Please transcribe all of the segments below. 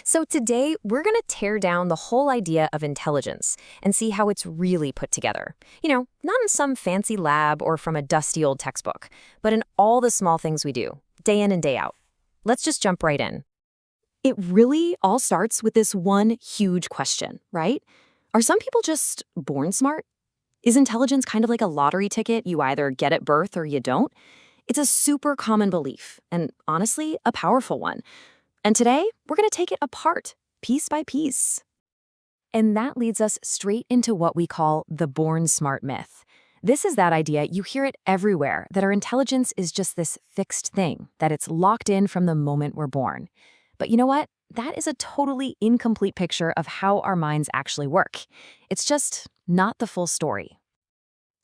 So today, we're going to tear down the whole idea of intelligence and see how it's really put together. Not in some fancy lab or from a dusty old textbook, but in all the small things we do, day in and day out. Let's just jump right in. It really all starts with this one huge question, right? Are some people just born smart? Is intelligence kind of like a lottery ticket you either get at birth or you don't? It's a super common belief, and honestly, a powerful one. And today, we're going to take it apart, piece by piece. And that leads us straight into what we call the born smart myth. This is that idea, you hear it everywhere, that our intelligence is just this fixed thing, that it's locked in from the moment we're born. But you know what? That is a totally incomplete picture of how our minds actually work. It's just not the full story.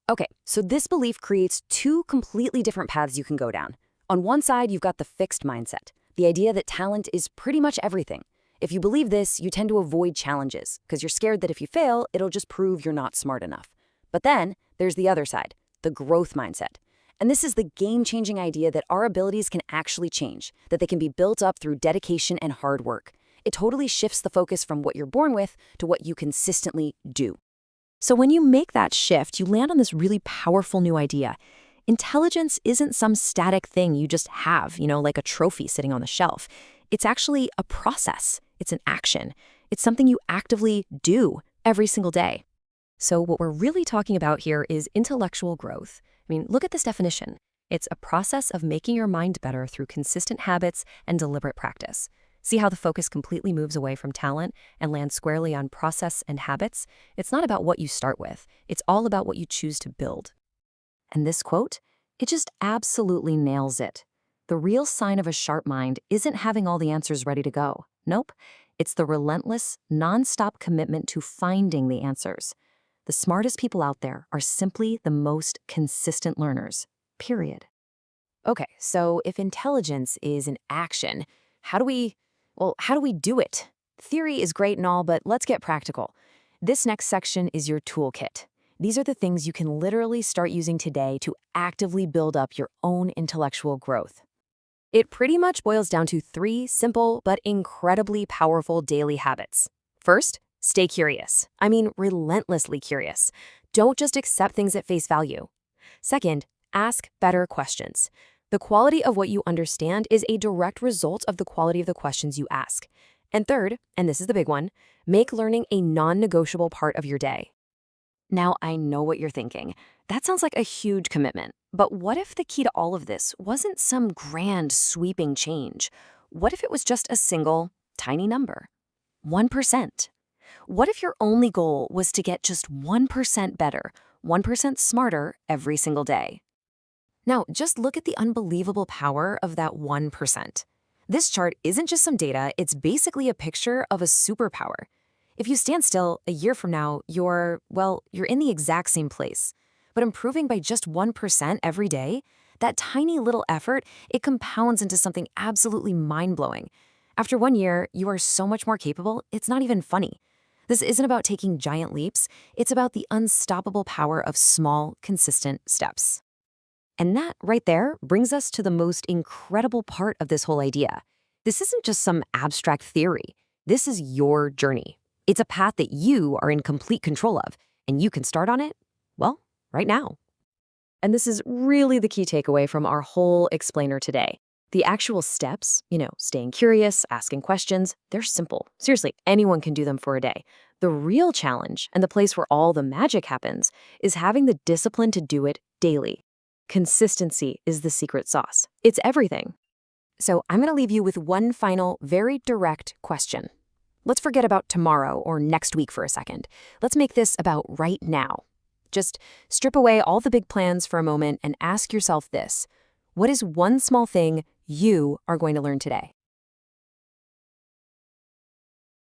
Okay, so this belief creates two completely different paths you can go down. On one side, you've got the fixed mindset, the idea that talent is pretty much everything. If you believe this, you tend to avoid challenges because you're scared that if you fail, it'll just prove you're not smart enough. But then there's the other side, the growth mindset. And this is the game-changing idea that our abilities can actually change, that they can be built up through dedication and hard work. It totally shifts the focus from what you're born with to what you consistently do. So when you make that shift, you land on this really powerful new idea. Intelligence isn't some static thing you just have, like a trophy sitting on the shelf. It's actually a process. It's an action. It's something you actively do every single day. So what we're really talking about here is intellectual growth. Look at this definition. It's a process of making your mind better through consistent habits and deliberate practice. See how the focus completely moves away from talent and lands squarely on process and habits? It's not about what you start with. It's all about what you choose to build. And this quote, it just absolutely nails it. The real sign of a sharp mind isn't having all the answers ready to go. Nope. It's the relentless, nonstop commitment to finding the answers. The smartest people out there are simply the most consistent learners, period. Okay, so if intelligence is an action, how do we do it? Theory is great and all, but let's get practical. This next section is your toolkit. These are the things you can literally start using today to actively build up your own intellectual growth. It pretty much boils down to 3 simple but incredibly powerful daily habits. First, stay curious. Relentlessly curious. Don't just accept things at face value. Second, ask better questions. The quality of what you understand is a direct result of the quality of the questions you ask. And third, and this is the big one, make learning a non-negotiable part of your day. Now, I know what you're thinking. That sounds like a huge commitment. But what if the key to all of this wasn't some grand, sweeping change? What if it was just a single, tiny number? 1%. What if your only goal was to get just 1% better, 1% smarter every single day? Now, just look at the unbelievable power of that 1%. This chart isn't just some data, it's basically a picture of a superpower. If you stand still, a year from now, you're in the exact same place. But improving by just 1% every day, that tiny little effort, it compounds into something absolutely mind-blowing. After 1 year, you are so much more capable, it's not even funny. This isn't about taking giant leaps, it's about the unstoppable power of small, consistent steps. And that right there brings us to the most incredible part of this whole idea. This isn't just some abstract theory. This is your journey. It's a path that you are in complete control of, and you can start on it, right now. And this is really the key takeaway from our whole explainer today. The actual steps, staying curious, asking questions, they're simple. Seriously, anyone can do them for a day. The real challenge, and the place where all the magic happens, is having the discipline to do it daily. Consistency is the secret sauce. It's everything. So I'm going to leave you with one final, very direct question. Let's forget about tomorrow or next week for a second. Let's make this about right now. Just strip away all the big plans for a moment and ask yourself this. What is one small thing you are going to learn today?